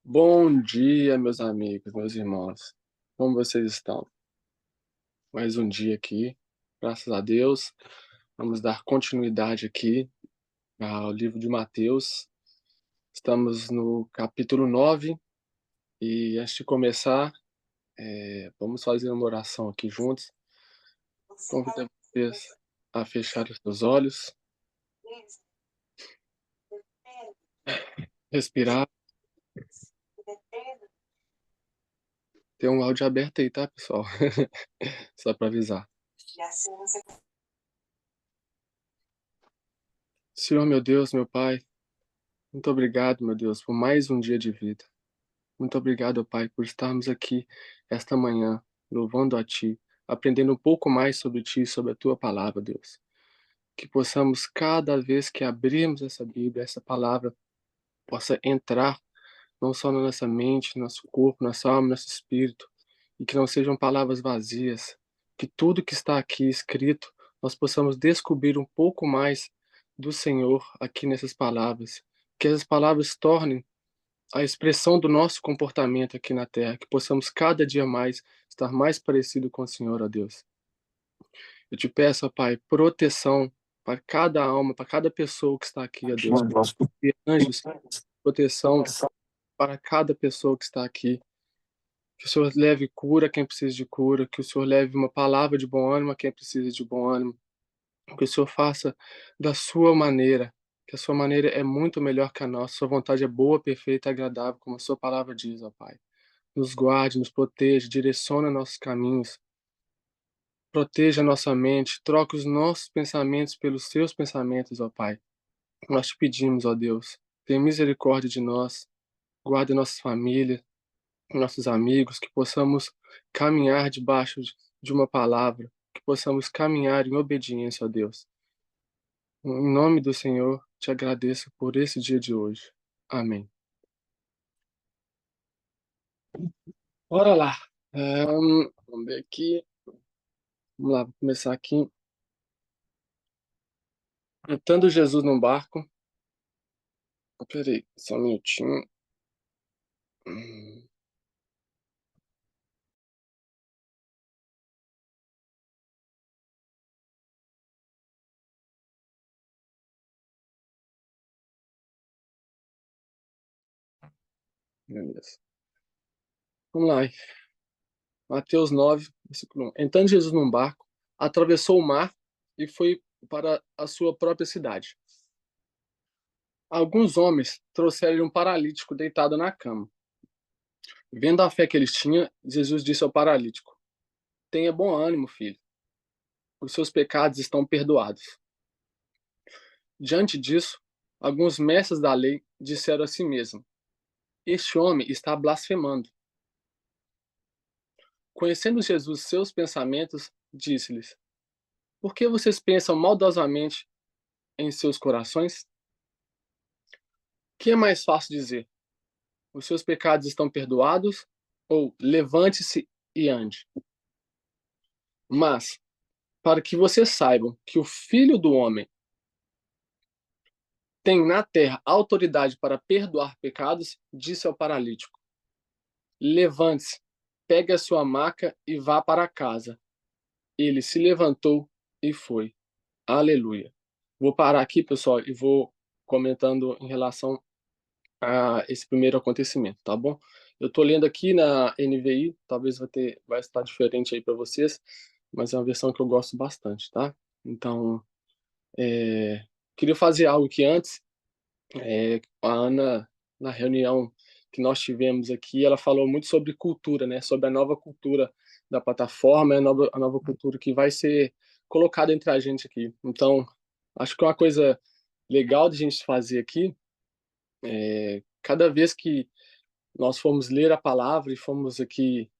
Bom dia, meus amigos, meus irmãos. Como vocês estão? Mais um dia aqui, graças a Deus. Vamos dar continuidade aqui ao livro de Mateus. Estamos no capítulo 9 e antes de começar, vamos fazer uma oração aqui juntos. Convido vocês a fechar os seus olhos, respirar. Tem um áudio aberto aí, tá, pessoal? Só para avisar. Senhor, meu Deus, meu Pai, muito obrigado, meu Deus, por mais um dia de vida. Muito obrigado, ó Pai, por estarmos aqui esta manhã, louvando a Ti, aprendendo um pouco mais sobre Ti, sobre a Tua palavra, Deus. Que possamos, cada vez que abrirmos essa Bíblia, essa palavra possa entrar não só na nossa mente, no nosso corpo, nossa alma, nosso espírito, e que não sejam palavras vazias, que tudo que está aqui escrito, nós possamos descobrir um pouco mais do Senhor aqui nessas palavras, que essas palavras tornem a expressão do nosso comportamento aqui na Terra, que possamos cada dia mais estar mais parecido com o Senhor, ó Deus. Eu te peço, ó Pai, proteção para cada alma, para cada pessoa que está aqui, ó Deus. E anjos, proteção para cada pessoa que está aqui. Que o Senhor leve cura a quem precisa de cura, que o Senhor leve uma palavra de bom ânimo a quem precisa de bom ânimo. Que o Senhor faça da sua maneira, que a sua maneira é muito melhor que a nossa. Sua vontade é boa, perfeita e agradável, como a sua palavra diz, ó Pai. Nos guarde, nos proteja, direciona nossos caminhos, proteja nossa mente, troque os nossos pensamentos pelos seus pensamentos, ó Pai. Nós te pedimos, ó Deus, tenha misericórdia de nós, guarde nossas famílias, nossos amigos, que possamos caminhar debaixo de uma palavra, que possamos caminhar em obediência, ó Deus. Em nome do Senhor, te agradeço por esse dia de hoje. Amém. Bora lá. Vamos ver aqui. Vamos lá, vou começar aqui. Entrando Jesus num barco. Peraí, só um minutinho. Hum, Beleza. Vamos lá. Mateus 9, versículo 1. Entrando Jesus num barco, atravessou o mar e foi para a sua própria cidade. Alguns homens trouxeram um paralítico deitado na cama. Vendo a fé que eles tinham, Jesus disse ao paralítico: Tenha bom ânimo, filho. Os seus pecados estão perdoados. Diante disso, alguns mestres da lei disseram a si mesmos: Este homem está blasfemando. Conhecendo Jesus seus pensamentos, disse-lhes: Por que vocês pensam maldosamente em seus corações? O que é mais fácil dizer? Os seus pecados estão perdoados? Ou levante-se e ande? Mas, para que vocês saibam que o Filho do Homem tem na terra autoridade para perdoar pecados, disse ao paralítico: Levante-se, pegue a sua maca e vá para casa. Ele se levantou e foi. Aleluia. Vou parar aqui, pessoal, e vou comentando em relação a esse primeiro acontecimento, tá bom? Eu tô lendo aqui na NVI, talvez vai estar diferente aí para vocês, mas é uma versão que eu gosto bastante, tá? Então, queria fazer algo que antes, a Ana, na reunião que nós tivemos aqui, ela falou muito sobre cultura, né? Sobre a nova cultura da plataforma, a nova cultura que vai ser colocada entre a gente aqui. Então, acho que uma coisa legal de a gente fazer aqui, cada vez que nós fomos ler a palavra e fomos aqui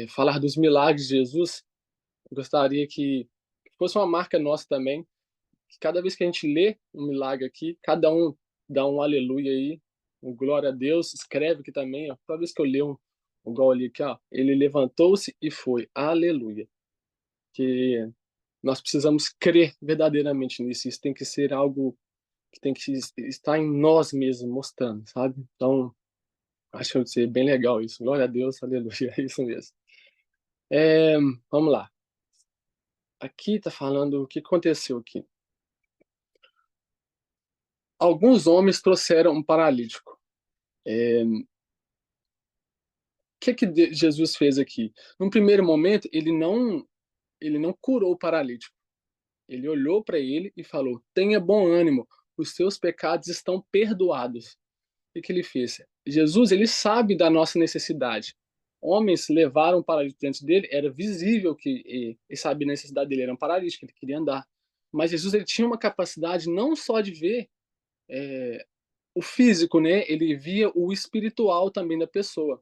falar dos milagres de Jesus, eu gostaria que fosse uma marca nossa também, que cada vez que a gente lê um milagre aqui, cada um dá um aleluia aí, um glória a Deus, escreve aqui também, ó, toda vez que eu ler igual ali aqui, ó, ele levantou-se e foi, aleluia. Que nós precisamos crer verdadeiramente nisso, isso tem que ser algo que tem que estar em nós mesmos, mostrando, sabe? Então, Acho que ser bem legal isso. Glória a Deus, aleluia, é isso mesmo. É, vamos lá. Aqui está falando o que aconteceu aqui. Alguns homens trouxeram um paralítico. O que Jesus fez aqui? Num primeiro momento, ele não curou o paralítico. Ele olhou para ele e falou: tenha bom ânimo, os seus pecados estão perdoados. O que ele fez? Jesus, ele sabe da nossa necessidade. Homens levaram o paralítico diante dele, era visível que ele sabia a necessidade dele, era um paralítico, ele queria andar. Mas Jesus, ele tinha uma capacidade não só de ver o físico, né? Ele via o espiritual também da pessoa.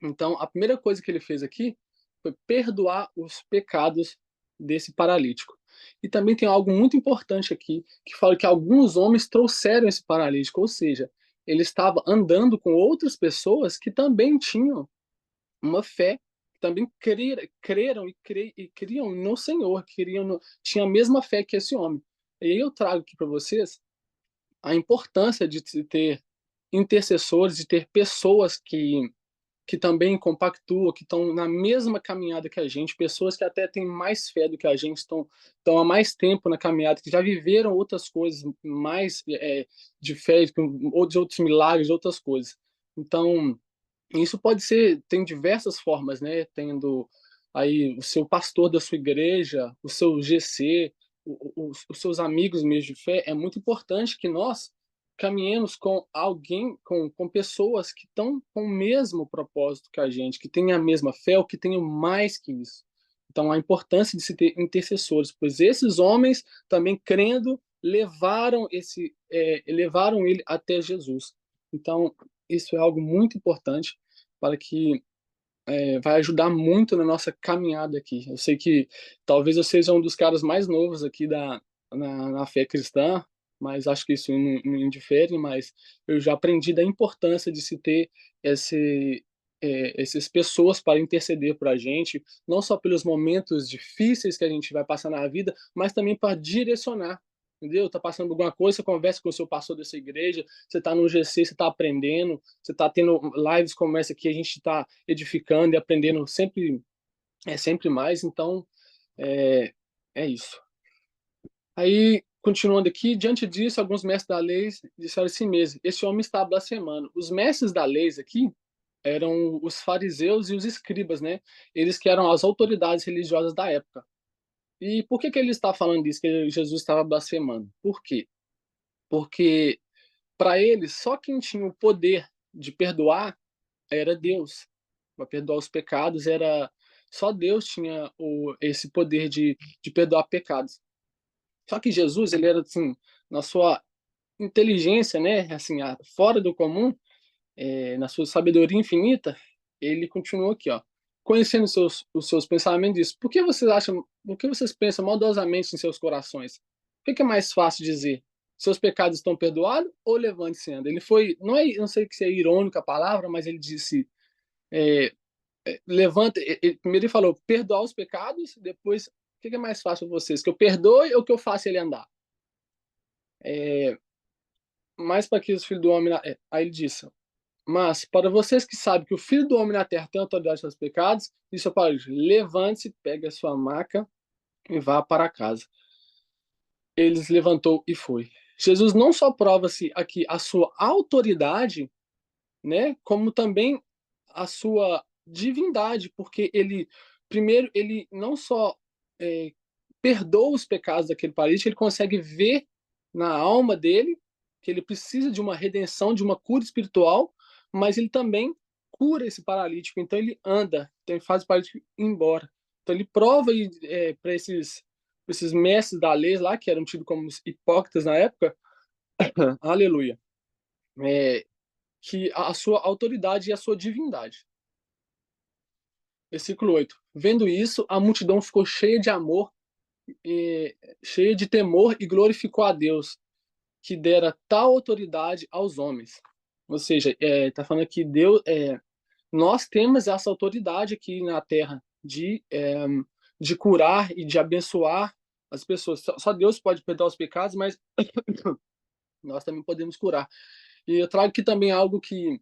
Então, a primeira coisa que ele fez aqui foi perdoar os pecados desse paralítico. E também tem algo muito importante aqui, que fala que alguns homens trouxeram esse paralítico, ou seja, ele estava andando com outras pessoas que também tinham uma fé, que também creram e criam no Senhor, tinham a mesma fé que esse homem. E aí eu trago aqui para vocês a importância de se ter intercessores, de ter pessoas que também compactuam, que estão na mesma caminhada que a gente, pessoas que até têm mais fé do que a gente, estão há mais tempo na caminhada, que já viveram outras coisas mais de fé, de outros milagres, de outras coisas. Então, isso pode ser, tem diversas formas, né? Tendo aí o seu pastor da sua igreja, o seu GC, os seus amigos mesmo de fé. É muito importante que nós caminhemos com alguém, com pessoas que estão com o mesmo propósito que a gente, que têm a mesma fé ou que tenham mais que isso. Então, a importância de se ter intercessores, pois esses homens também crendo levaram ele até Jesus. Então, isso é algo muito importante para que vai ajudar muito na nossa caminhada aqui. Eu sei que talvez eu seja um dos caras mais novos aqui na fé cristã, mas acho que isso não indifere, mas eu já aprendi da importância de se ter essas pessoas para interceder por a gente, não só pelos momentos difíceis que a gente vai passar na vida, mas também para direcionar. Entendeu? Tá passando alguma coisa, você conversa com o seu pastor dessa igreja, você tá no GC, você tá aprendendo, você tá tendo lives como essa aqui, a gente tá edificando e aprendendo sempre mais, então é, é isso. Aí, continuando aqui, diante disso, alguns mestres da lei disseram assim mesmo: esse homem está blasfemando. Os mestres da lei aqui eram os fariseus e os escribas, né? Eles que eram as autoridades religiosas da época. E por que ele está falando isso, que Jesus estava blasfemando? Por quê? Porque para eles, só quem tinha o poder de perdoar era Deus. Para perdoar os pecados, era só Deus tinha esse poder de perdoar pecados. Só que Jesus, ele era assim, na sua inteligência, né, assim, fora do comum, na sua sabedoria infinita, ele continuou aqui, ó, conhecendo os seus pensamentos, disse: por que vocês pensam maldosamente em seus corações? O que é mais fácil dizer? Seus pecados estão perdoados ou levante-se e anda? Ele foi, não sei se é irônica a palavra, mas ele disse, é, levanta, primeiro ele falou, perdoar os pecados, depois, o que é mais fácil para vocês? Que eu perdoe ou que eu faça ele andar? Mais para que os filhos do homem, aí ele disse: mas, para vocês que sabem que o Filho do Homem na Terra tem autoridade sobre os pecados, disse ao paralítico: levante-se, pegue a sua maca e vá para casa. Ele se levantou e foi. Jesus não só prova-se aqui a sua autoridade, né, como também a sua divindade, porque primeiro, ele não só é, perdoa os pecados daquele paralítico, ele consegue ver na alma dele que ele precisa de uma redenção, de uma cura espiritual, mas ele também cura esse paralítico, então ele anda, então ele faz o paralítico ir embora. Então ele prova para esses mestres da lei lá, que eram tidos como hipócritas na época, aleluia, é, que a sua autoridade e a sua divindade. Versículo 8. Vendo isso, a multidão ficou cheia de amor, cheia de temor e glorificou a Deus, que dera tal autoridade aos homens. Ou seja, está falando que nós temos essa autoridade aqui na Terra de curar e de abençoar as pessoas. Só Deus pode perdoar os pecados, mas nós também podemos curar. E eu trago aqui também algo que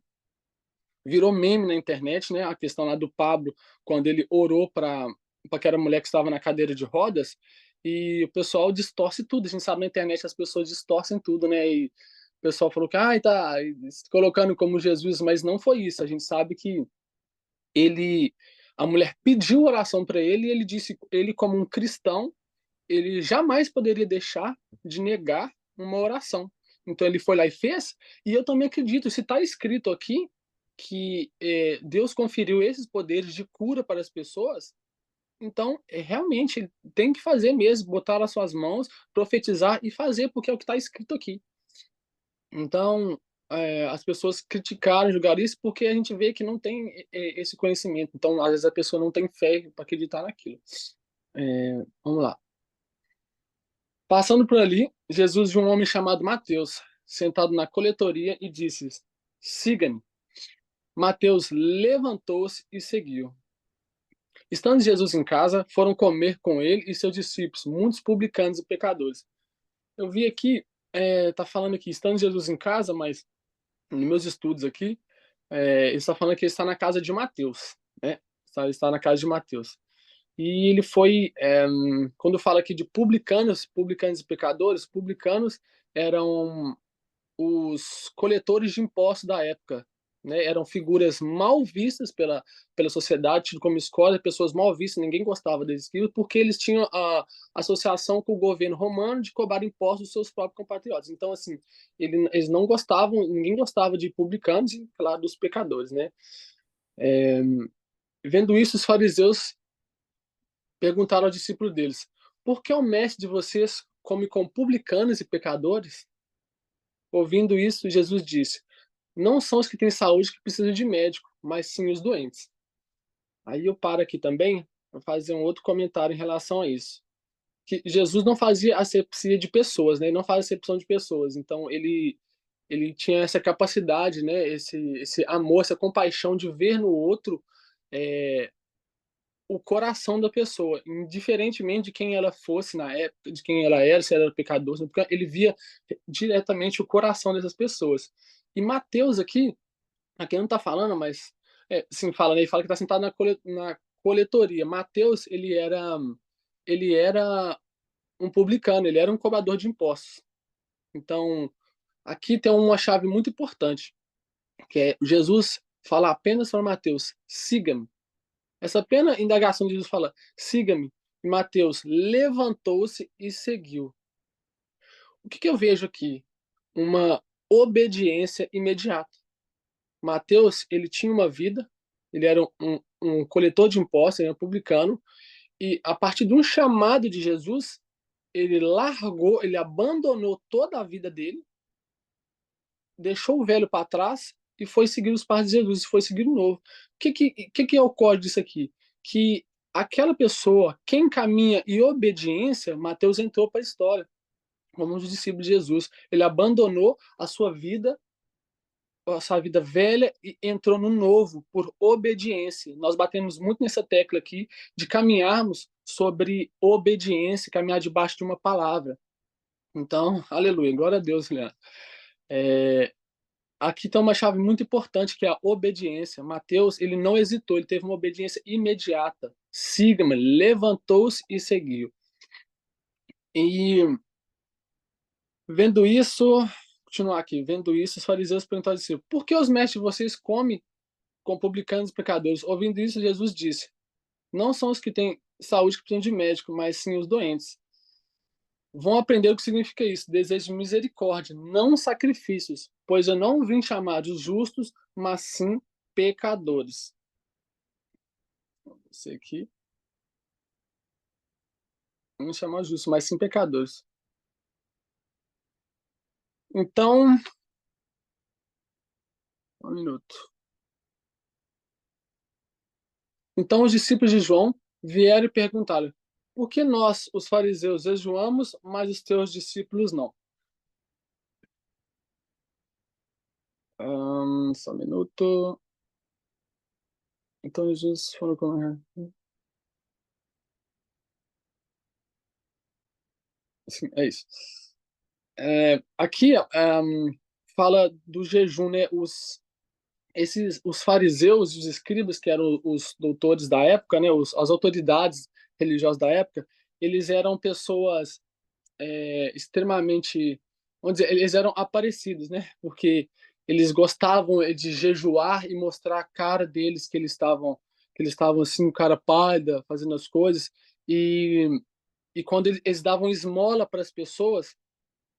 virou meme na internet, né? A questão lá do Pablo, quando ele orou para aquela mulher que estava na cadeira de rodas, e o pessoal distorce tudo. A gente sabe na internet as pessoas distorcem tudo, né? E o pessoal falou que, tá colocando como Jesus, mas não foi isso. A gente sabe que ele, a mulher pediu oração para ele e ele disse, ele como um cristão, ele jamais poderia deixar de negar uma oração. Então ele foi lá e fez, e eu também acredito, se está escrito aqui que Deus conferiu esses poderes de cura para as pessoas, então realmente tem que fazer mesmo, botar as suas mãos, profetizar e fazer, porque é o que está escrito aqui. Então, as pessoas criticaram, julgaram isso, porque a gente vê que não tem esse conhecimento. Então, às vezes a pessoa não tem fé para acreditar naquilo. Vamos lá. Passando por ali, Jesus viu um homem chamado Mateus, sentado na coletoria, e disse: Siga-me. Mateus levantou-se e seguiu. Estando Jesus em casa, foram comer com ele e seus discípulos, muitos publicanos e pecadores. Eu vi aqui, tá falando aqui, estando Jesus em casa, mas nos meus estudos aqui, ele está falando que ele está na casa de Mateus, né? Está na casa de Mateus. E ele foi, quando fala aqui de publicanos, publicanos e pecadores, publicanos eram os coletores de impostos da época, né? Eram figuras mal vistas pela sociedade, tido como escória, pessoas mal vistas, ninguém gostava deles, porque eles tinham a associação com o governo romano de cobrar impostos dos seus próprios compatriotas. Então, assim, eles não gostavam, ninguém gostava de publicanos e, claro, dos pecadores, né? Vendo isso, os fariseus perguntaram ao discípulo deles: Por que o mestre de vocês come com publicanos e pecadores? Ouvindo isso, Jesus disse: Não são os que têm saúde que precisam de médico, mas sim os doentes. Aí eu paro aqui também para fazer um outro comentário em relação a isso. Que Jesus não fazia asepsia de pessoas, né? Ele não faz acepção de pessoas. Então ele tinha essa capacidade, né? Esse amor, essa compaixão de ver no outro é, o coração da pessoa, indiferentemente de quem ela fosse na época, de quem ela era, se ela era pecador, porque ele via diretamente o coração dessas pessoas. E Mateus aqui não está falando, mas sim, fala, né? Ele fala que está sentado na coletoria. Mateus, ele era um publicano, ele era um cobrador de impostos. Então, aqui tem uma chave muito importante, que é Jesus fala apenas para Mateus: siga-me. Essa apenas indagação de Jesus fala: siga-me. E Mateus levantou-se e seguiu. O que eu vejo aqui? Uma obediência imediata. Mateus, ele tinha uma vida, ele era um coletor de impostos, ele era um publicano, e a partir de um chamado de Jesus, ele largou, ele abandonou toda a vida dele, deixou o velho para trás e foi seguir os passos de Jesus, e foi seguir o novo. O que é o código disso aqui? Que aquela pessoa, quem caminha em obediência, Mateus entrou para a história, como um discípulo de Jesus. Ele abandonou a sua vida velha e entrou no novo por obediência. Nós batemos muito nessa tecla aqui de caminharmos sobre obediência, caminhar debaixo de uma palavra. Então, aleluia, glória a Deus, Leandro. Aqui tem uma chave muito importante que é a obediência. Mateus, ele não hesitou, ele teve uma obediência imediata. Siga-me, levantou-se e seguiu. E vendo isso, continuar aqui, vendo isso, os fariseus perguntaram assim: por que os mestres de vocês comem com publicanos e pecadores? Ouvindo isso, Jesus disse: Não são os que têm saúde que precisam de médico, mas sim os doentes. Vão aprender o que significa isso: desejo de misericórdia, não sacrifícios, pois eu não vim chamar os justos, mas sim pecadores. Esse aqui, não vim chamar os justos, mas sim pecadores. Então, um minuto. Então os discípulos de João vieram e perguntaram: por que nós, os fariseus, jejuamos, mas os teus discípulos não? Só um minuto. Então Jesus falou com. Sim, é isso. Aqui fala do jejum, né? os fariseus e os escribas, que eram os doutores da época, né, as autoridades religiosas da época, eles eram pessoas extremamente, vamos dizer, eles eram aparecidos, né? Porque eles gostavam de jejuar e mostrar a cara deles que eles estavam assim, cara pálida, fazendo as coisas. E, e quando eles davam esmola para as pessoas,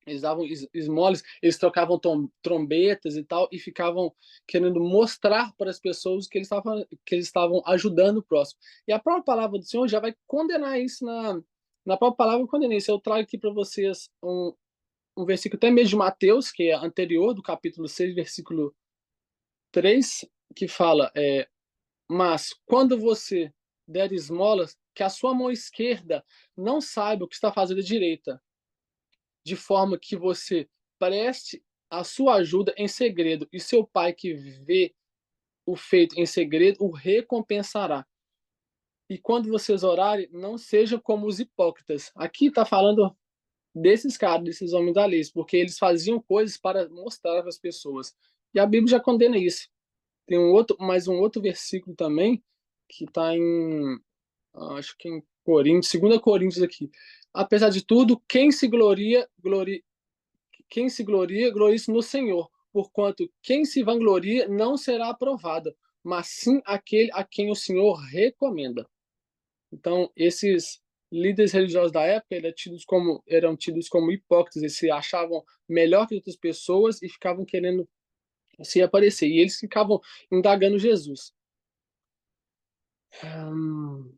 eles davam esmolas, eles tocavam trombetas e tal, e ficavam querendo mostrar para as pessoas que eles estavam ajudando o próximo. E a própria palavra do Senhor já vai condenar isso na própria palavra, condena isso. Eu trago aqui para vocês um versículo até mesmo de Mateus, que é anterior, do capítulo 6 versículo 3 que fala: mas quando você der esmolas, que a sua mão esquerda não saiba o que está fazendo a direita, de forma que você preste a sua ajuda em segredo, e seu pai que vê o feito em segredo o recompensará. E quando vocês orarem, não sejam como os hipócritas. Aqui está falando desses caras, desses homens da lei, porque eles faziam coisas para mostrar para as pessoas. E a Bíblia já condena isso. Tem mais um outro versículo também, que está acho que em Coríntios, 2 Coríntios aqui. Apesar de tudo, quem se gloria, glorie-se no Senhor, porquanto quem se vangloria não será aprovado, mas sim aquele a quem o Senhor recomenda. Então, esses líderes religiosos da época eram tidos como hipócritas, eles se achavam melhor que outras pessoas e ficavam querendo se aparecer. E eles ficavam indagando Jesus. Hum,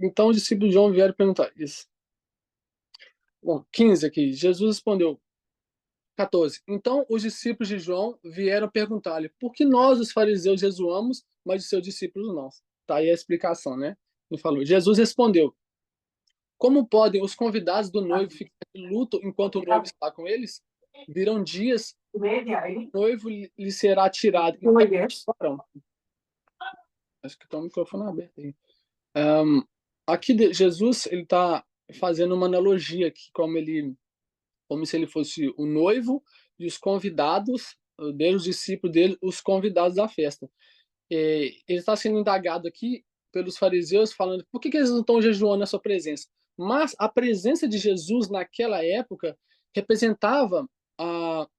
então, os discípulos de João vieram perguntar isso. Bom, 15 aqui. Jesus respondeu, 14. Então os discípulos de João vieram perguntar-lhe: por que nós, os fariseus, jejuamos, mas os seus discípulos não? Tá aí a explicação, né? Ele falou. Jesus respondeu: como podem os convidados do noivo ficar de luto enquanto o noivo está com eles? Virão dias, o noivo lhe será tirado. Então, acho que está o microfone aberto aí. Aqui Jesus ele está fazendo uma analogia aqui, como se ele fosse o noivo e os convidados dele, os discípulos dele, os convidados da festa. Ele está sendo indagado aqui pelos fariseus, falando por que eles não estão jejuando na sua presença. Mas a presença de Jesus naquela época representava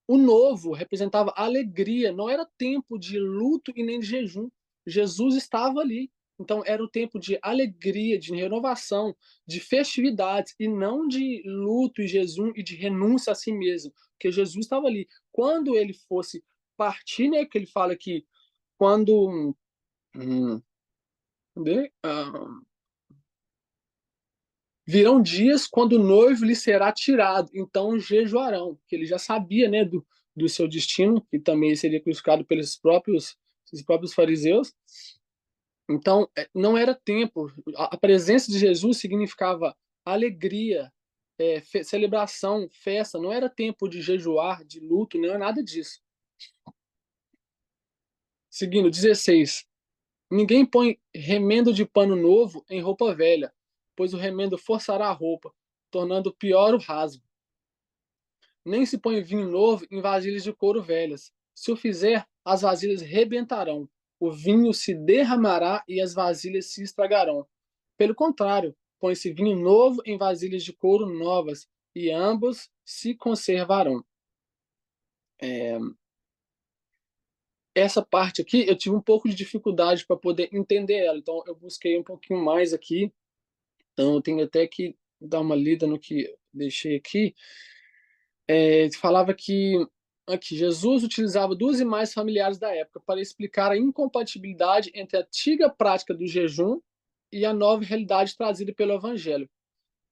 o novo, representava a alegria. Não era tempo de luto e nem de jejum. Jesus estava ali. Então era o tempo de alegria, de renovação, de festividades e não de luto e jejum e de renúncia a si mesmo, porque Jesus estava ali. Quando ele fosse partir, né, que ele fala que quando hum, virão dias quando o noivo lhe será tirado, então jejuarão, que ele já sabia, né, do seu destino, que também seria crucificado pelos próprios fariseus. Então, não era tempo. A presença de Jesus significava alegria, celebração, festa. Não era tempo de jejuar, de luto, não é nada disso. Seguindo, 16. Ninguém põe remendo de pano novo em roupa velha, pois o remendo forçará a roupa, tornando pior o rasgo. Nem se põe vinho novo em vasilhas de couro velhas. Se o fizer, as vasilhas rebentarão, o vinho se derramará e as vasilhas se estragarão. Pelo contrário, põe-se vinho novo em vasilhas de couro novas, e ambos se conservarão. Essa parte aqui eu tive um pouco de dificuldade para poder entender ela, então eu busquei um pouquinho mais aqui. Então eu tenho até que dar uma lida no que deixei aqui. Falava que aqui Jesus utilizava duas imagens familiares da época para explicar a incompatibilidade entre a antiga prática do jejum e a nova realidade trazida pelo Evangelho.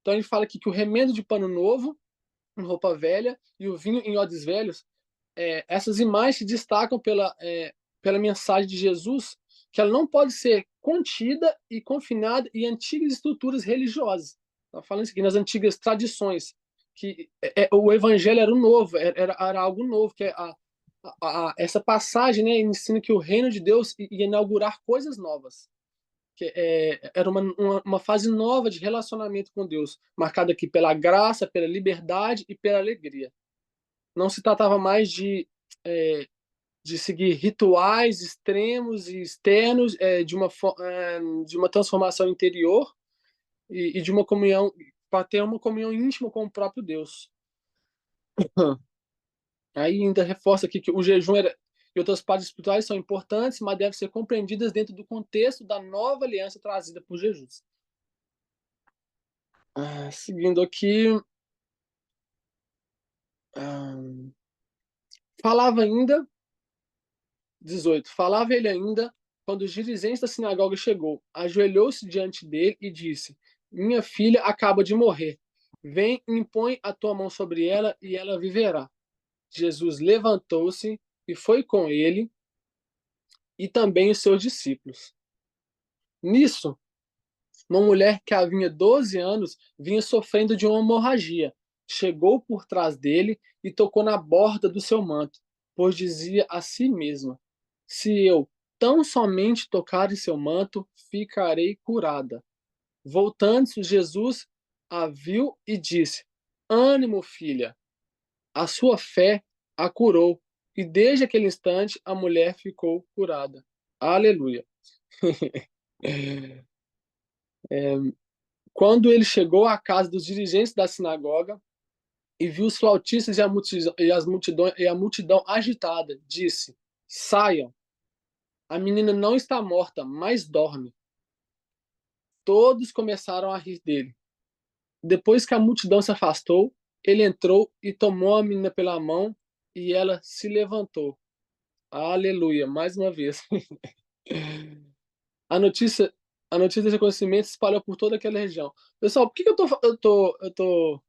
Então ele fala aqui que o remendo de pano novo em roupa velha e o vinho em odres velhos, essas imagens se destacam pela mensagem de Jesus, que ela não pode ser contida e confinada em antigas estruturas religiosas. Está falando isso aqui, nas antigas tradições, que o evangelho era o novo, era algo novo, que essa passagem, né, ensina que o reino de Deus ia inaugurar coisas novas, que era uma fase nova de relacionamento com Deus, marcada aqui pela graça, pela liberdade e pela alegria. Não se tratava mais de de seguir rituais extremos e externos, de uma transformação interior e de uma comunhão, para ter uma comunhão íntima com o próprio Deus. Aí ainda reforça aqui que o jejum e outras partes espirituais são importantes, mas devem ser compreendidas dentro do contexto da nova aliança trazida por Jesus. Seguindo aqui, ah, falava ainda, 18, falava ele ainda, quando os dirigentes da sinagoga chegou, ajoelhou-se diante dele e disse: Minha filha acaba de morrer. Vem, impõe a tua mão sobre ela e ela viverá. Jesus levantou-se e foi com ele e também os seus discípulos. Nisso, uma mulher que havia 12 anos vinha sofrendo de uma hemorragia. Chegou por trás dele e tocou na borda do seu manto, pois dizia a si mesma: Se eu tão somente tocar em seu manto, ficarei curada. Voltando-se, Jesus a viu e disse: Ânimo, filha, a sua fé a curou. E desde aquele instante a mulher ficou curada. Aleluia. Quando ele chegou à casa dos dirigentes da sinagoga e viu os flautistas e a multidão agitada, disse: Saiam, a menina não está morta, mas dorme. Todos começaram a rir dele. Depois que a multidão se afastou, ele entrou e tomou a menina pela mão e ela se levantou. Aleluia, mais uma vez. A notícia, a notícia desse acontecimento se espalhou por toda aquela região. Pessoal, por que eu tô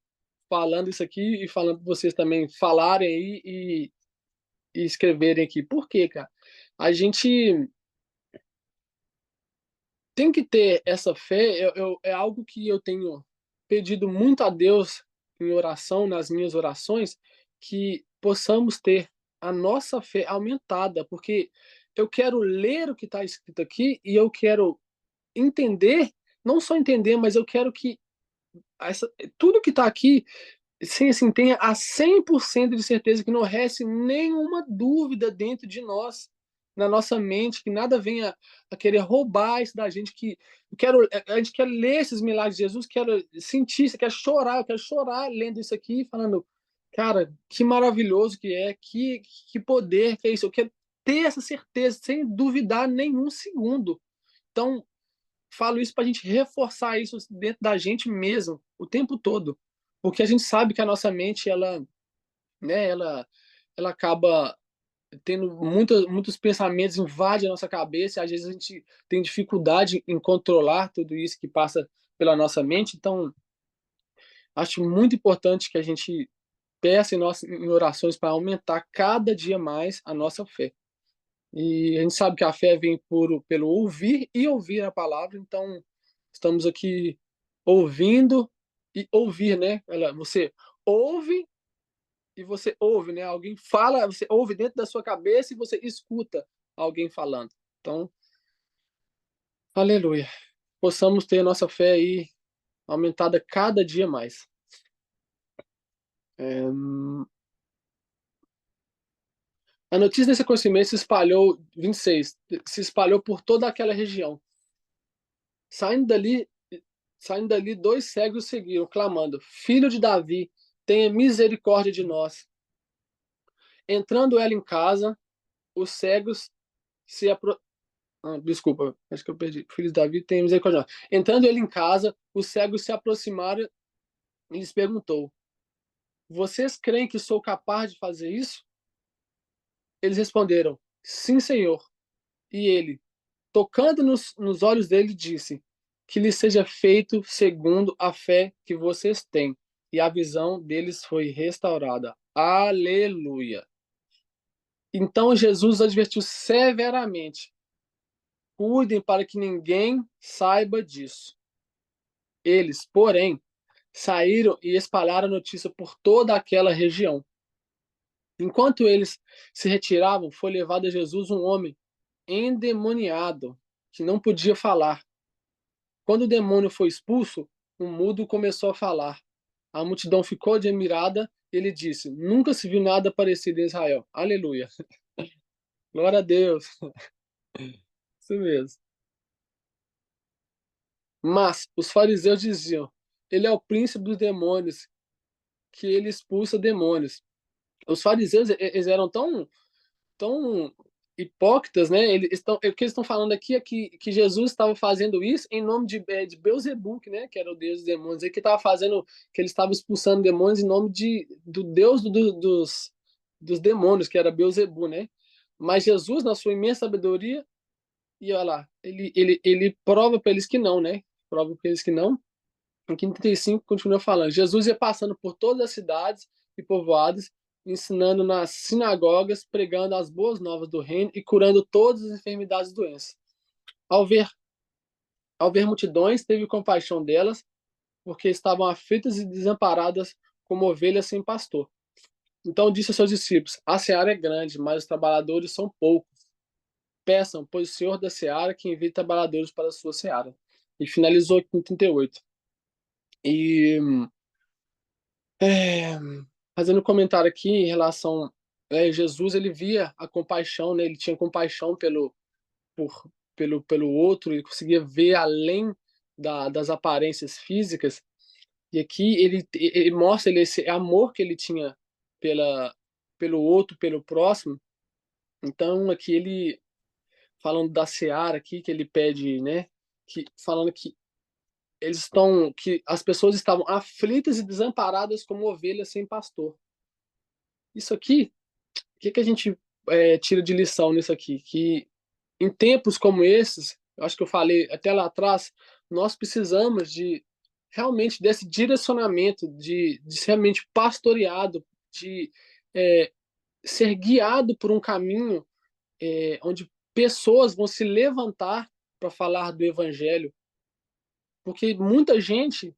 falando isso aqui e falando para vocês também falarem aí e escreverem aqui? Por quê, cara? A gente tem que ter essa fé, é algo que eu tenho pedido muito a Deus em oração, nas minhas orações, que possamos ter a nossa fé aumentada, porque eu quero ler o que está escrito aqui e eu quero entender, não só entender, mas eu quero que tudo que está aqui, sim, assim, tenha a 100% de certeza que não reste nenhuma dúvida dentro de nós, na nossa mente, que nada venha a querer roubar isso da gente, que a gente quer ler esses milagres de Jesus, quer sentir, você quer chorar, eu quero chorar lendo isso aqui, falando, cara, que maravilhoso que é, que poder que é isso, eu quero ter essa certeza, sem duvidar nenhum segundo. Então, falo isso para a gente reforçar isso dentro da gente mesmo, o tempo todo. Porque a gente sabe que a nossa mente, ela acaba tendo muitos pensamentos, invadem a nossa cabeça, e às vezes a gente tem dificuldade em controlar tudo isso que passa pela nossa mente. Então, acho muito importante que a gente peça em orações para aumentar cada dia mais a nossa fé. E a gente sabe que a fé vem pelo ouvir e ouvir a palavra, então estamos aqui ouvindo e ouvir, né? Você ouve e você ouve, né? Alguém fala, você ouve dentro da sua cabeça e você escuta alguém falando. Então, aleluia. Possamos ter a nossa fé aí aumentada cada dia mais. É, a notícia desse acontecimento se espalhou, 26, se espalhou por toda aquela região. Saindo dali, Saindo dali, dois cegos seguiram, clamando: Filho de Davi, tenha misericórdia de nós. Entrando ela em casa, os cegos se apro... desculpa, acho que eu perdi. Filho de Davi, tenha misericórdia de nós. Entrando ele em casa, os cegos se aproximaram e lhes perguntou: Vocês creem que sou capaz de fazer isso? Eles responderam: Sim, Senhor. E ele, tocando nos olhos dele, disse: Que lhe seja feito segundo a fé que vocês têm. E a visão deles foi restaurada. Aleluia. Então Jesus advertiu severamente: Cuidem para que ninguém saiba disso. Eles, porém, saíram e espalharam a notícia por toda aquela região. Enquanto eles se retiravam, foi levado a Jesus um homem endemoniado, que não podia falar. Quando o demônio foi expulso, o mudo começou a falar. A multidão ficou admirada Ele disse: Nunca se viu nada parecido em Israel. Aleluia. Glória a Deus. Isso mesmo. Mas os fariseus diziam: Ele é o príncipe dos demônios, que ele expulsa demônios. Os fariseus, eles eram tão hipócritas, né? O que eles estão falando aqui é que Jesus estava fazendo isso em nome de Beelzebub, né? Que era o deus dos demônios, e que estava fazendo, que ele estava expulsando demônios em nome do deus dos demônios, que era Beelzebub, né? Mas Jesus, na sua imensa sabedoria, e olha lá, ele prova para eles que não, né? Prova para eles que não. Em 35 continua falando: Jesus ia passando por todas as cidades e povoados, ensinando nas sinagogas, pregando as boas novas do reino e curando todas as enfermidades e doenças. Ao ver, ao ver multidões, teve compaixão delas, porque estavam aflitas e desamparadas como ovelhas sem pastor. Então disse aos seus discípulos: A seara é grande, mas os trabalhadores são poucos. Peçam, pois o Senhor da seara que envie trabalhadores para a sua seara. E finalizou aqui em 38. E É, fazendo um comentário aqui em relação Jesus, ele via a compaixão, né? Ele tinha compaixão por, pelo outro, ele conseguia ver além das aparências físicas. E aqui ele mostra esse amor que ele tinha pela, pelo outro, pelo próximo. Então aqui ele falando da seara aqui que ele pede, né? Que falando que as pessoas estavam aflitas e desamparadas como ovelhas sem pastor. Isso aqui, o que a gente tira de lição nisso aqui? Que em tempos como esses, eu acho que eu falei até lá atrás, nós precisamos de realmente desse direcionamento, de ser realmente pastoreado, de é, ser guiado por um caminho onde pessoas vão se levantar para falar do evangelho, porque muita gente,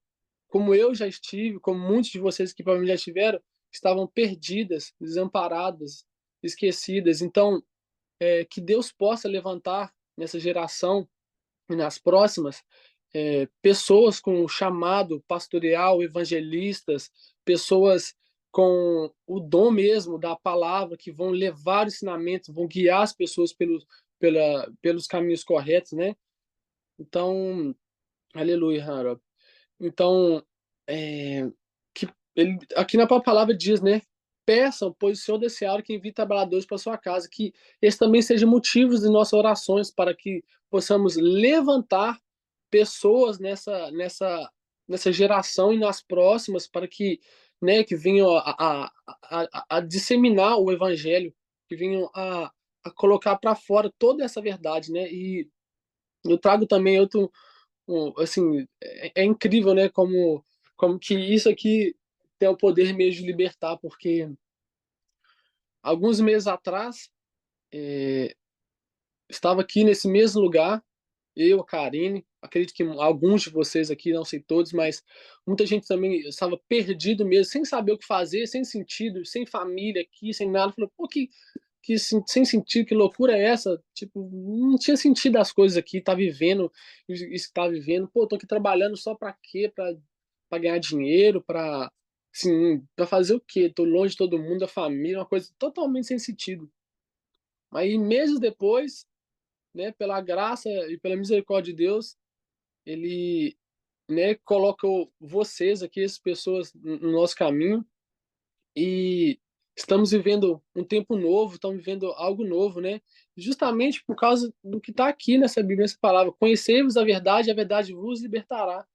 como eu já estive, como muitos de vocês que provavelmente já estiveram, estavam perdidas, desamparadas, esquecidas. Então, que Deus possa levantar nessa geração e nas próximas pessoas com o chamado pastoral, evangelistas, pessoas com o dom mesmo da palavra, que vão levar ensinamentos, vão guiar as pessoas pelos caminhos corretos, né? Então, aleluia, Harold. Então, é, que aqui na própria palavra diz, né? Peçam, pois o Senhor desejar que envie trabalhadores para sua casa, que esses também sejam motivos de nossas orações, para que possamos levantar pessoas nessa geração e nas próximas, para que, né, que venham a disseminar o evangelho, que venham a colocar para fora toda essa verdade, né? E eu trago também outro assim, é incrível, né, como que isso aqui tem o poder mesmo de libertar, porque alguns meses atrás estava aqui nesse mesmo lugar, eu, a Karine, acredito que alguns de vocês aqui, não sei todos, mas muita gente também estava perdido mesmo, sem saber o que fazer, sem sentido, sem família aqui, sem nada. Falou, pô, que sem sentido, que loucura é essa? Tipo, não tinha sentido as coisas aqui, tá vivendo isso que tá vivendo. Pô, tô aqui trabalhando só pra quê? Pra ganhar dinheiro, pra fazer o quê? Tô longe de todo mundo, da família, uma coisa totalmente sem sentido. Aí, meses depois, né, pela graça e pela misericórdia de Deus, ele, né, coloca vocês aqui, as pessoas, no nosso caminho, e estamos vivendo um tempo novo, estamos vivendo algo novo, né? Justamente por causa do que está aqui nessa Bíblia, nessa palavra. Conhecei-vos a verdade vos libertará.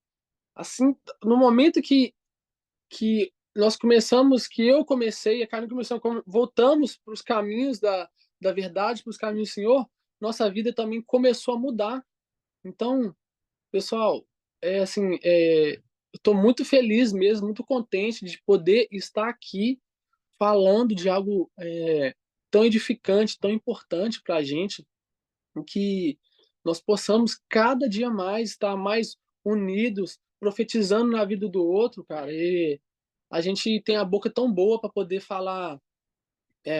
Assim, no momento que nós começamos, que eu comecei, a Karen começou, voltamos para os caminhos da verdade, para os caminhos do Senhor, nossa vida também começou a mudar. Então, pessoal, eu estou muito feliz mesmo, muito contente de poder estar aqui falando de algo tão edificante, tão importante para a gente, em que nós possamos cada dia mais estar mais unidos, profetizando na vida do outro, cara. E a gente tem a boca tão boa para poder falar,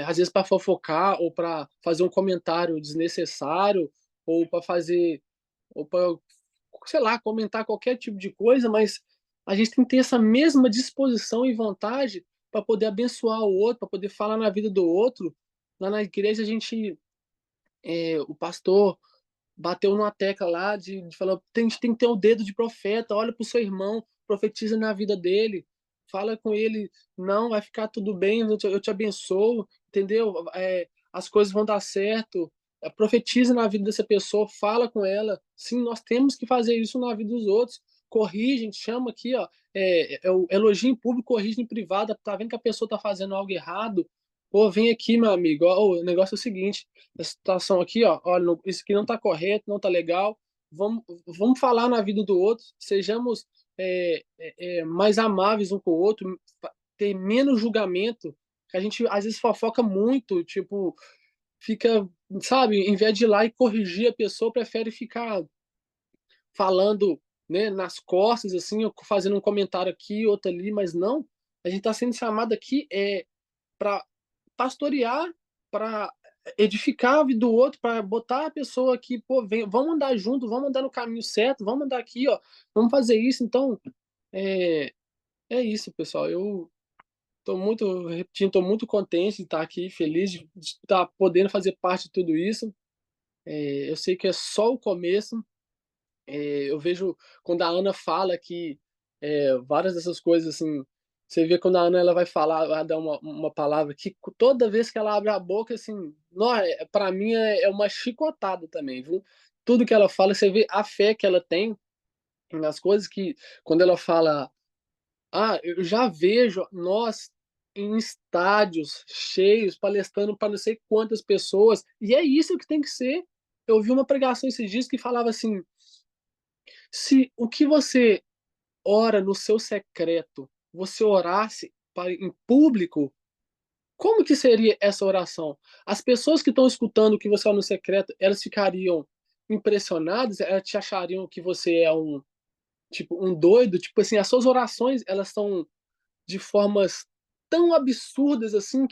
às vezes para fofocar ou para fazer um comentário desnecessário ou para fazer ou para, sei lá, comentar qualquer tipo de coisa, mas a gente tem que ter essa mesma disposição e vontade para poder abençoar o outro, para poder falar na vida do outro. Lá na igreja a gente, o pastor bateu numa tecla lá de falar, tem que ter o dedo de profeta, olha pro seu irmão, profetiza na vida dele, fala com ele, não, vai ficar tudo bem, eu te abençoo, entendeu? As coisas vão dar certo, profetiza na vida dessa pessoa, fala com ela. Sim, nós temos que fazer isso na vida dos outros. Corrige, chama aqui, ó, o elogio em público, corrige em privado, tá vendo que a pessoa tá fazendo algo errado? Pô, vem aqui, meu amigo, ó, o negócio é o seguinte, a situação aqui, ó, olha, isso aqui não tá correto, não tá legal, vamos falar na vida do outro, sejamos mais amáveis um com o outro, ter menos julgamento, que a gente às vezes fofoca muito, tipo, fica, sabe, em vez de ir lá e corrigir a pessoa, prefere ficar falando, né, nas costas, assim, ou fazendo um comentário aqui, outro ali, mas não, a gente está sendo chamado aqui para pastorear, para edificar a vida do outro, para botar a pessoa aqui, pô, vamos andar junto, vamos andar no caminho certo, vamos andar aqui, ó, vamos fazer isso. Então, é, é isso, pessoal. Eu estou muito, repetindo, estou muito contente de estar aqui, feliz de estar podendo fazer parte de tudo isso. Eu sei que é só o começo. Eu vejo quando a Ana fala que várias dessas coisas, assim, você vê quando a Ana ela vai falar, vai dar uma palavra que toda vez que ela abre a boca, assim, para mim é uma chicotada também, viu? Tudo que ela fala, você vê a fé que ela tem nas coisas que, quando ela fala, eu já vejo nós em estádios cheios, palestrando para não sei quantas pessoas, e é isso que tem que ser. Eu vi uma pregação esses dias que falava assim, se o que você ora no seu secreto, você orasse em público, como que seria essa oração? As pessoas que estão escutando o que você ora no secreto, elas ficariam impressionadas, elas te achariam que você é um doido, tipo assim, as suas orações, elas são de formas tão absurdas assim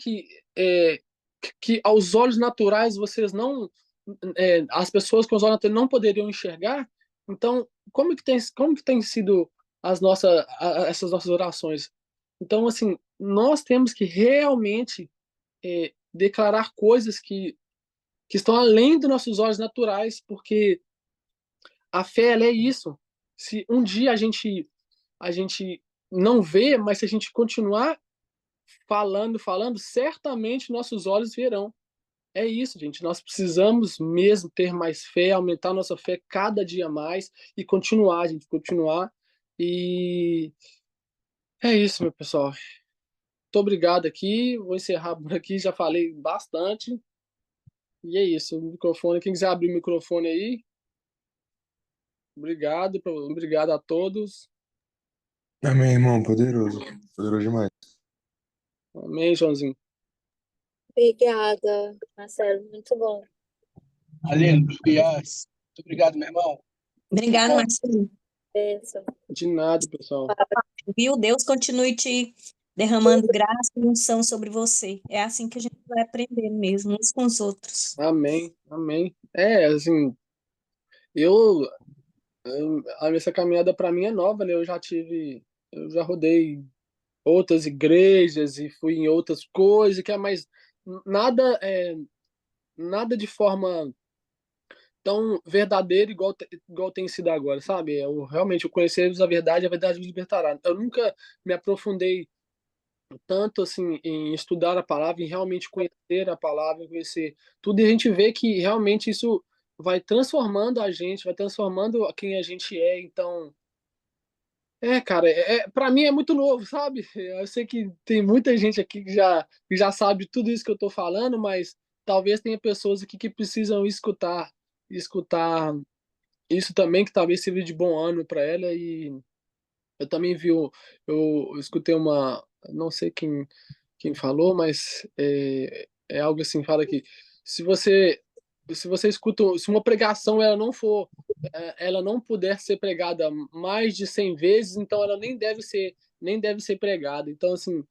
é, que aos olhos naturais vocês não, as pessoas com os olhos naturais não poderiam enxergar. Então, como que tem sido essas nossas orações? Então, assim, nós temos que realmente declarar coisas que estão além dos nossos olhos naturais, porque a fé ela é isso. Se um dia a gente não vê, mas se a gente continuar falando, certamente nossos olhos verão. É isso, gente. Nós precisamos mesmo ter mais fé, aumentar nossa fé cada dia mais e continuar, gente, continuar. E é isso, meu pessoal. Muito obrigado aqui. Vou encerrar por aqui. Já falei bastante. E é isso. O microfone. Quem quiser abrir o microfone aí, obrigado. Obrigado a todos. Amém, irmão, poderoso. Poderoso demais. Amém, Joãozinho. Obrigada, Marcelo, muito bom. Aline, Pias, muito obrigado, meu irmão. Obrigada, Marcelo. Bênção. De nada, pessoal. Viu? Deus continue te derramando graça e unção sobre você. É assim que a gente vai aprender mesmo, uns com os outros. Amém. Amém. Assim, eu essa caminhada para mim é nova, né? Eu já rodei outras igrejas e fui em outras coisas, mas nada nada de forma tão verdadeira igual tem sido agora, sabe? Realmente eu conhecer a verdade me libertará. Eu nunca me aprofundei tanto assim em estudar a palavra, em realmente conhecer a palavra, conhecer tudo, e a gente vê que realmente isso vai transformando a gente, vai transformando quem a gente é. Então, cara, para mim é muito novo, sabe? Eu sei que tem muita gente aqui que já sabe tudo isso que eu tô falando, mas talvez tenha pessoas aqui que precisam escutar isso também, que talvez sirva de bom ânimo para ela. E eu também eu escutei não sei quem falou, mas é algo assim, fala que se você se você escuta, se uma pregação ela não puder ser pregada mais de 100 vezes, então ela nem deve ser pregada. Então assim,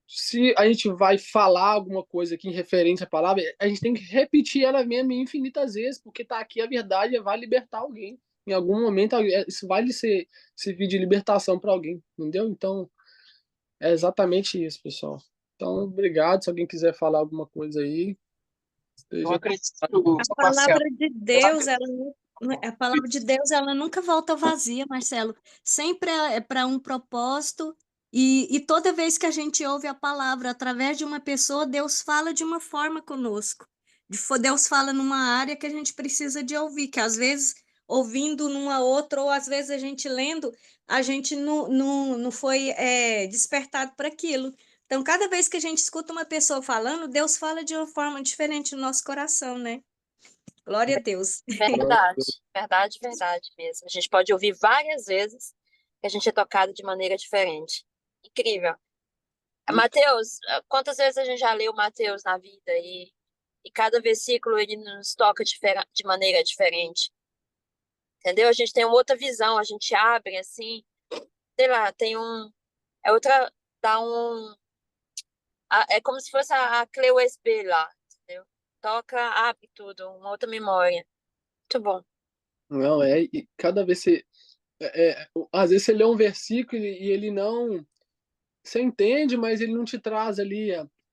se a gente vai falar alguma coisa aqui em referente à palavra, a gente tem que repetir ela mesmo infinitas vezes, porque tá aqui a verdade vai libertar alguém. Em algum momento isso vai servir de libertação para alguém, entendeu? Então, É exatamente isso, pessoal. Então, obrigado. Se alguém quiser falar alguma coisa aí, Eu esteja. acredito, A Marcelo. palavra de Deus, a palavra de Deus, ela nunca volta vazia, Marcelo. Sempre é para um propósito. E toda vez que a gente ouve a palavra através de uma pessoa, Deus fala de uma forma conosco. Deus fala numa área que a gente precisa de ouvir, que às vezes ouvindo numa outra, ou às vezes a gente lendo, a gente não foi despertado para aquilo. Então, cada vez que a gente escuta uma pessoa falando, Deus fala de uma forma diferente no nosso coração, né? Glória a Deus. Verdade, verdade, verdade mesmo. A gente pode ouvir várias vezes que a gente é tocado de maneira diferente. Incrível. Mateus, quantas vezes a gente já leu Mateus na vida e cada versículo ele nos toca de maneira diferente. Entendeu? A gente tem uma outra visão, a gente abre assim, sei lá, tem é outra, dá é como se fosse a Cleo USB lá, entendeu? Toca, abre tudo, uma outra memória. Muito bom. Não, e cada vez você. Às vezes você lê um versículo e ele não. Você entende, mas ele não te traz ali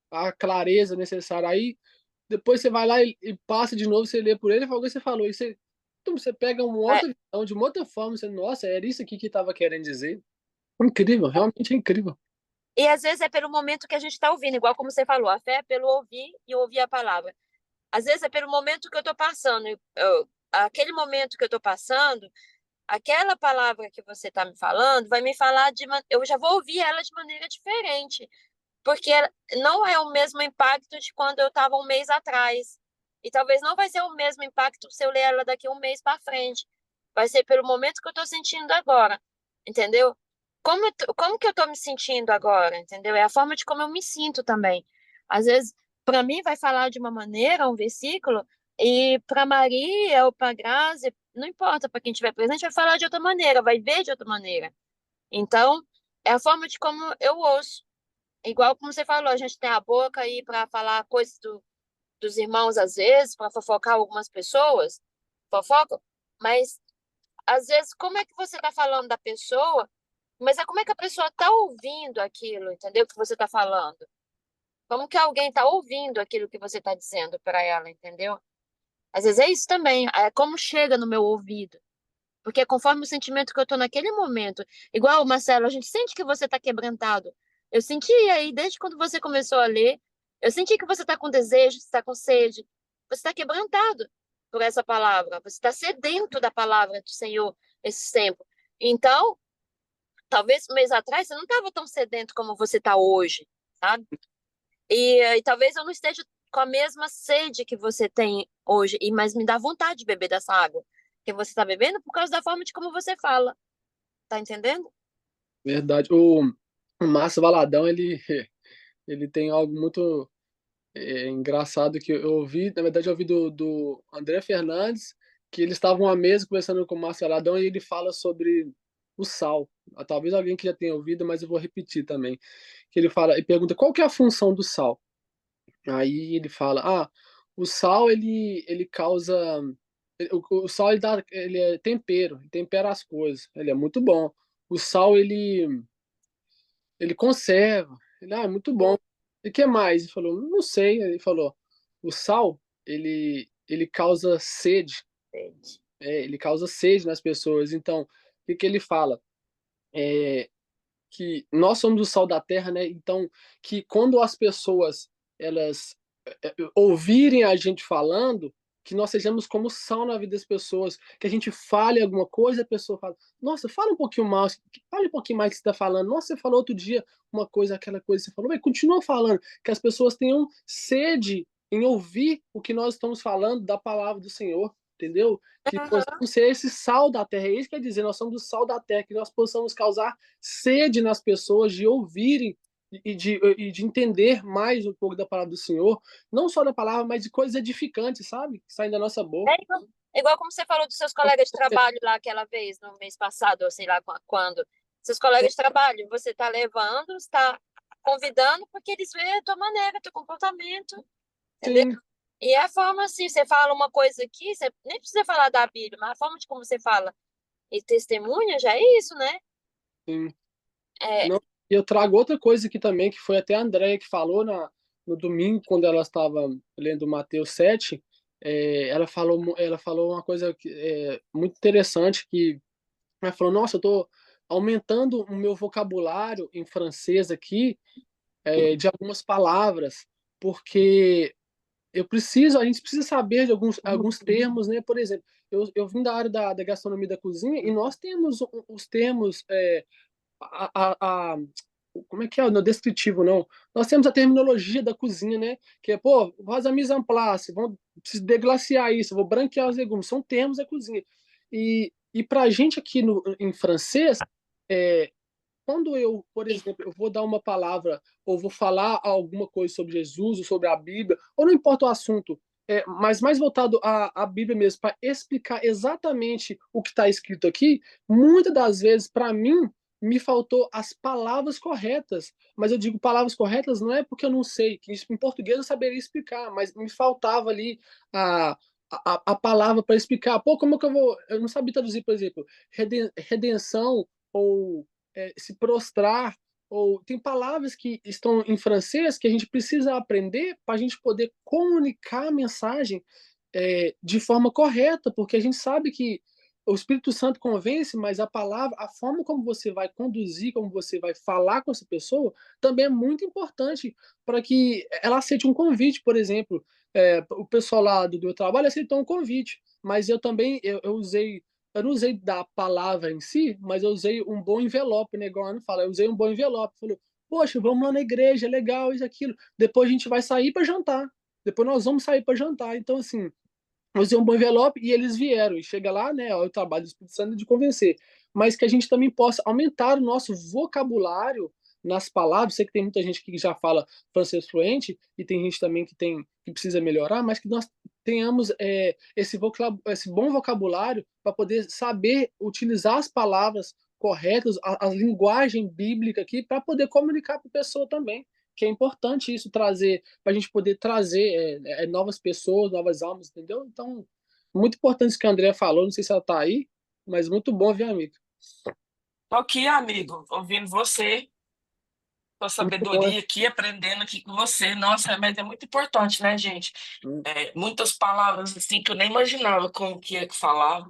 a clareza necessária. Aí depois você vai lá e passa de novo, você lê por ele e fala o que você falou. E você pega uma outra visão, de uma outra forma, você, nossa, era isso aqui que estava querendo dizer. Incrível, realmente é incrível. E às vezes é pelo momento que a gente está ouvindo, igual como você falou, a fé é pelo ouvir e ouvir a palavra. Às vezes é pelo momento que eu estou passando. Aquele momento que eu estou passando, aquela palavra que você está me falando, vai me falar eu já vou ouvir ela de maneira diferente, porque não é o mesmo impacto de quando eu estava um mês atrás. E talvez não vai ser o mesmo impacto se eu ler ela daqui um mês para frente. Vai ser pelo momento que eu estou sentindo agora, entendeu? Como que eu estou me sentindo agora, entendeu? É a forma de como eu me sinto também. Às vezes, para mim, vai falar de uma maneira, um versículo, e para Maria ou para Grazi, não importa, para quem estiver presente, vai falar de outra maneira, vai ver de outra maneira. Então, é a forma de como eu ouço. Igual como você falou, a gente tem a boca aí para falar coisas dos irmãos, às vezes, para fofocar algumas pessoas, fofoca, mas às vezes, como é que você está falando da pessoa, mas é como é que a pessoa está ouvindo aquilo, entendeu? Que você está falando. Como que alguém está ouvindo aquilo que você está dizendo para ela, entendeu? Às vezes é isso também, é como chega no meu ouvido. Porque é conforme o sentimento que eu estou naquele momento. Igual, Marcelo, a gente sente que você está quebrantado. Eu senti aí, desde quando você começou a ler, eu senti que você está com desejo, você está com sede. Você está quebrantado por essa palavra. Você está sedento da palavra do Senhor esse tempo. Então, talvez um mês atrás você não estava tão sedento como você está hoje, sabe? E talvez eu não esteja com a mesma sede que você tem hoje, mas me dá vontade de beber dessa água que você está bebendo por causa da forma de como você fala. Tá entendendo? Verdade. O Márcio Valadão, ele tem algo muito engraçado que eu ouvi, na verdade eu ouvi do André Fernandes, que eles estavam à mesa conversando com o Márcio Valadão e ele fala sobre o sal. Talvez alguém que já tenha ouvido, mas eu vou repetir também. Que ele fala, e pergunta qual que é a função do sal? Aí ele fala, o sal ele causa, o sal ele é tempero, ele tempera as coisas, ele é muito bom. O sal ele conserva. Ele, é muito bom. E o que mais? Ele falou, não sei. Ele falou, o sal, ele causa sede. Ele causa sede nas pessoas. Então, o que ele fala? Que nós somos o sal da terra, né? Então, que quando as pessoas, elas ouvirem a gente falando, que nós sejamos como sal na vida das pessoas, que a gente fale alguma coisa, a pessoa fala, nossa, fala um pouquinho mais, fale um pouquinho mais que você está falando, nossa, você falou outro dia uma coisa, aquela coisa, você falou, continua falando, que as pessoas tenham sede em ouvir o que nós estamos falando da palavra do Senhor, entendeu? Que possamos ser esse sal da terra, é isso que quer dizer, nós somos o sal da terra, que nós possamos causar sede nas pessoas de ouvirem e de entender mais um pouco da palavra do Senhor, não só da palavra, mas de coisas edificantes, sabe? Que saem da nossa boca. Igual como você falou dos seus colegas de trabalho lá aquela vez, no mês passado, ou sei lá quando. Seus colegas de trabalho, você está levando, está convidando, porque eles veem a tua maneira, teu comportamento, entendeu? Sim. E é a forma assim, você fala uma coisa aqui, você nem precisa falar da Bíblia, mas a forma de como você fala e testemunha já é isso, né? Sim. É, Não, E eu trago outra coisa aqui também, que foi até a Andréia que falou no domingo, quando ela estava lendo Mateus 7, ela falou uma coisa muito interessante, que ela falou, nossa, eu estou aumentando o meu vocabulário em francês aqui, de algumas palavras, porque a gente precisa saber de alguns termos, né? Por exemplo, eu vim da área da gastronomia da cozinha e nós temos os termos, a, a, a- como é que é? No descritivo, não. Nós temos a terminologia da cozinha, né? Que é, pô, faz a mise en place, preciso deglaciar isso, vou branquear os legumes, são termos da cozinha. E para a gente aqui em francês, é, quando eu, por exemplo, eu vou dar uma palavra ou vou falar alguma coisa sobre Jesus ou sobre a Bíblia, ou não importa o assunto, mas mais voltado à Bíblia mesmo, para explicar exatamente o que está escrito aqui, muitas das vezes, para mim, me faltou as palavras corretas. Mas eu digo palavras corretas não é porque eu não sei, que isso em português eu saberia explicar, mas me faltava ali a, a palavra para explicar. Pô, como é que eu vou. Eu não sabia traduzir, por exemplo, redenção ou se prostrar, ou tem palavras que estão em francês que a gente precisa aprender para a gente poder comunicar a mensagem de forma correta, porque a gente sabe que o Espírito Santo convence, mas a palavra, a forma como você vai conduzir, como você vai falar com essa pessoa, também é muito importante para que ela aceite um convite, por exemplo. O pessoal lá do meu trabalho aceitou um convite, mas eu também eu não usei da palavra em si, mas eu usei um bom envelope, né? Igual a Ana fala, eu usei um bom envelope. Falou, poxa, vamos lá na igreja, legal, isso, aquilo. Depois a gente vai sair para jantar. Depois nós vamos sair para jantar. Então, assim, eu usei um bom envelope e eles vieram. E chega lá, né? Ó, o trabalho do Espírito Santo de convencer. Mas que a gente também possa aumentar o nosso vocabulário nas palavras. Sei que tem muita gente que já fala francês fluente e tem gente também que precisa melhorar, mas que nós tenhamos esse bom vocabulário para poder saber utilizar as palavras corretas, a linguagem bíblica aqui, para poder comunicar para a pessoa também. Que é importante isso trazer, para a gente poder trazer novas pessoas, novas almas, entendeu? Então, muito importante isso que a Andrea falou, não sei se ela está aí, mas muito bom, viu, amigo? Tô aqui, amigo, ouvindo você, sua Muito bom. sabedoria aqui, aprendendo aqui com você. Nossa, mas é muito importante, né, gente? Muitas palavras assim que eu nem imaginava como que é que falava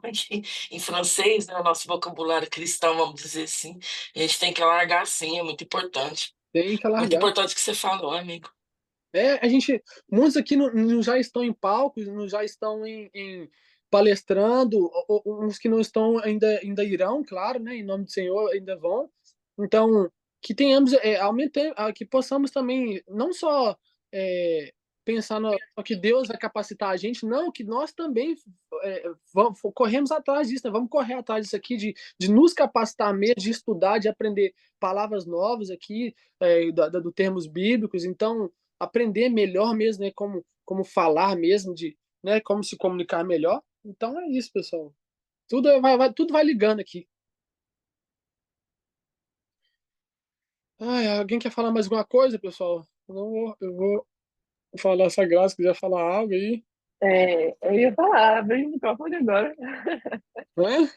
em francês, né? O nosso vocabulário cristão, vamos dizer assim. A gente tem que largar assim, é muito importante. Tem que Muito alargar. importante o que você falou, amigo. Muitos aqui não já estão em palcos, não já estão palestrando, uns que não estão ainda irão, claro, né? Em nome do Senhor ainda vão. Então, que tenhamos, que possamos também não só pensar no que Deus vai capacitar a gente, não, que nós também corremos atrás disso, né? Vamos correr atrás disso aqui, de nos capacitar mesmo, de estudar, de aprender palavras novas aqui, do termos bíblicos. Então, aprender melhor mesmo, né? Como falar mesmo, né? Como se comunicar melhor. Então é isso, pessoal. Tudo vai ligando aqui. Ai, alguém quer falar mais alguma coisa, pessoal? Eu vou falar essa graça, quiser falar algo aí. Eu ia falar, abri o microfone agora. Né?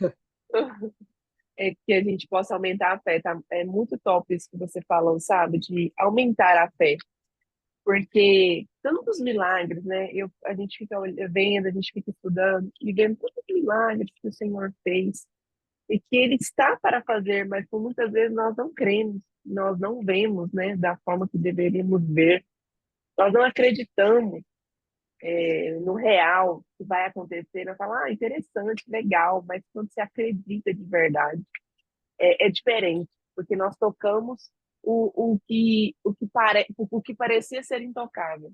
É que a gente possa aumentar a fé, tá? É muito top isso que você falou, sabe? De aumentar a fé. Porque tantos milagres, né? A gente fica vendo, a gente fica estudando e vendo tantos milagres que o Senhor fez e que Ele está para fazer, mas por muitas vezes nós não cremos, nós não vemos, né? Da forma que deveríamos ver. Nós não acreditamos no real que vai acontecer. Nós falamos, interessante, legal, mas quando você acredita de verdade, é diferente, porque nós tocamos o que parecia ser intocável.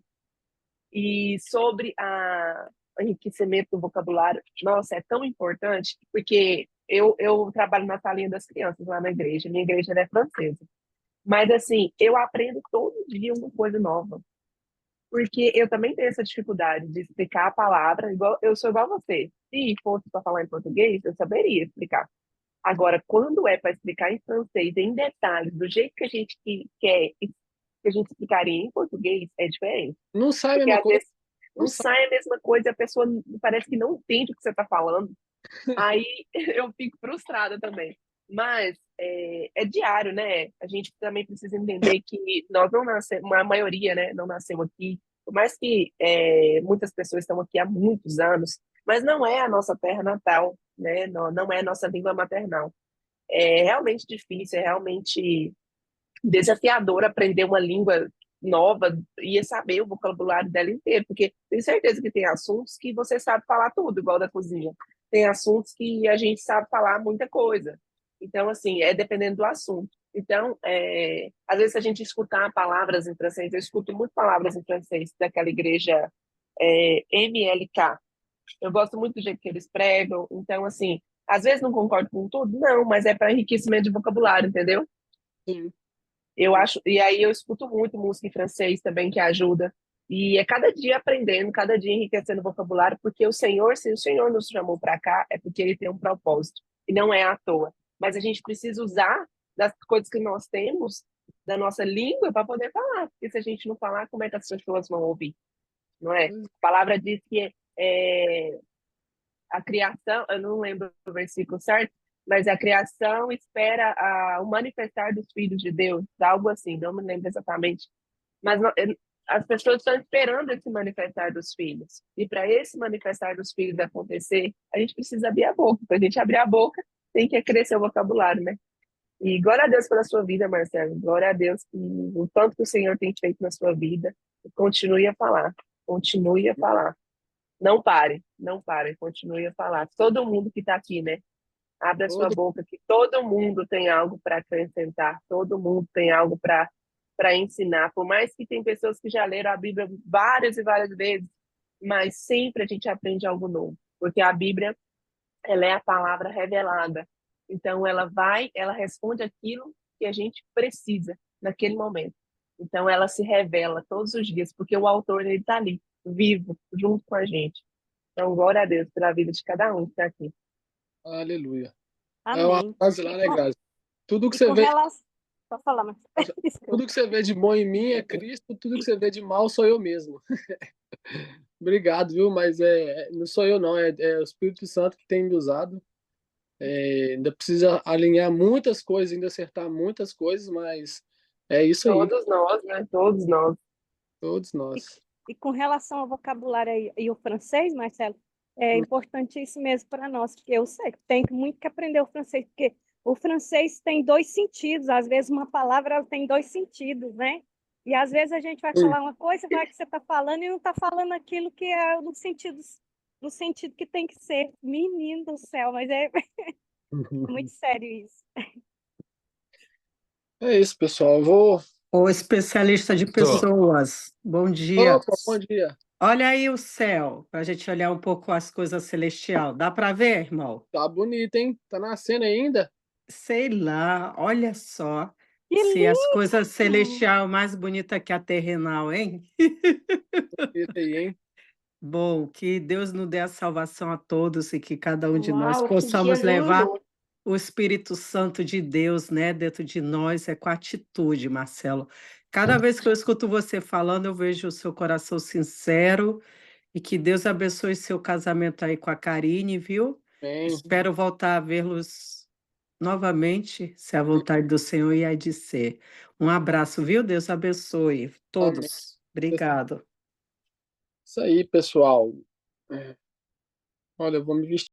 E sobre o enriquecimento do vocabulário, nossa, é tão importante, porque eu trabalho na salinha das crianças lá na igreja, minha igreja é francesa. Mas, assim, eu aprendo todo dia uma coisa nova. Porque eu também tenho essa dificuldade de explicar a palavra, eu sou igual a você. Se fosse para falar em português, eu saberia explicar. Agora, quando é para explicar em francês, em detalhes, do jeito que a gente quer que a gente explicaria em português, é diferente. Não sai a Porque mesma às coisa. vezes não sai a mesma coisa, a pessoa parece que não entende o que você está falando. Aí eu fico frustrada também. Mas é diário, né? A gente também precisa entender que nós não nascemos, a maioria, né, não nasceu aqui. Por mais que muitas pessoas estão aqui há muitos anos, mas não é a nossa terra natal, né? Não é a nossa língua maternal. É realmente difícil, é realmente desafiador aprender uma língua nova e saber o vocabulário dela inteiro, porque tenho certeza que tem assuntos que você sabe falar tudo, igual da cozinha. Tem assuntos que a gente sabe falar muita coisa. Então, assim, é dependendo do assunto. Então, às vezes a gente escutar palavras em francês, eu escuto muito palavras em francês daquela igreja MLK. Eu gosto muito do jeito que eles pregam. Então, assim, às vezes não concordo com tudo, não, mas é para enriquecimento de vocabulário, entendeu? Sim. Eu acho, e aí eu escuto muito música em francês também, que ajuda. E é cada dia aprendendo, cada dia enriquecendo o vocabulário, porque o Senhor, se o Senhor nos chamou para cá, é porque ele tem um propósito, e não é à toa. Mas a gente precisa usar das coisas que nós temos, da nossa língua, para poder falar. Porque se a gente não falar, como é que as pessoas vão ouvir? Não é? A palavra diz que a criação, eu não lembro o versículo certo, mas a criação espera o manifestar dos filhos de Deus, algo assim, não me lembro exatamente. Mas as pessoas estão esperando esse manifestar dos filhos. E para esse manifestar dos filhos acontecer, a gente precisa abrir a boca. Para a gente abrir a boca, tem que crescer o vocabulário, né? E glória a Deus pela sua vida, Marcelo. Glória a Deus o tanto que o Senhor tem feito na sua vida. Continue a falar. Continue a falar. Não pare, não pare, continue a falar. Todo mundo que está aqui, né? Abra a sua boca, que todo mundo tem algo para acrescentar, todo mundo tem algo para ensinar. Por mais que tem pessoas que já leram a Bíblia várias e várias vezes, mas sempre a gente aprende algo novo, porque a Bíblia, ela é a palavra revelada. Então ela responde aquilo que a gente precisa naquele momento. Então ela se revela todos os dias, porque o autor ele está ali, vivo, junto com a gente. Então glória a Deus pela vida de cada um que está aqui. Aleluia. É uma Amém. frase lá, né, Grazi? Tudo que E você com vê, relação... Pode falar, mas... tudo que você vê de bom em mim é Cristo, tudo que você vê de mal sou eu mesmo. Obrigado, viu? Mas não sou eu, não. É o Espírito Santo que tem me usado. Ainda precisa alinhar muitas coisas, ainda acertar muitas coisas, mas é isso aí. Todos nós, né? Todos nós. Todos nós. E com relação ao vocabulário e o francês, Marcelo, é importante isso mesmo para nós, porque eu sei que tem muito que aprender o francês, porque o francês tem dois sentidos, às vezes uma palavra ela tem dois sentidos, né? E às vezes a gente vai falar uma coisa, vai que você está falando e não está falando aquilo que é no sentido que tem que ser. Menino do céu, mas é muito sério isso. É isso, pessoal. Eu vou. O especialista de pessoas, bom dia. Opa, bom dia. Olha aí o céu, para a gente olhar um pouco as coisas celestial. Dá para ver, irmão? Tá bonito, hein? Tá nascendo ainda? Sei lá, olha só. Que Se as lindo! coisas celestial mais bonita que a terrenal, hein? Bonito aí, hein? Bom, que Deus nos dê a salvação a todos e que cada um de nós Uau, que possamos dia levar lindo! o Espírito Santo de Deus, né, dentro de nós, é com atitude, Marcelo. Cada vez que eu escuto você falando, eu vejo o seu coração sincero e que Deus abençoe seu casamento aí com a Karine, viu? Bem, Espero voltar a vê-los novamente, se a vontade do Senhor e há de ser. Um abraço, viu? Deus abençoe amém. todos. Obrigado. Isso aí, pessoal. Olha, eu vou me vestir.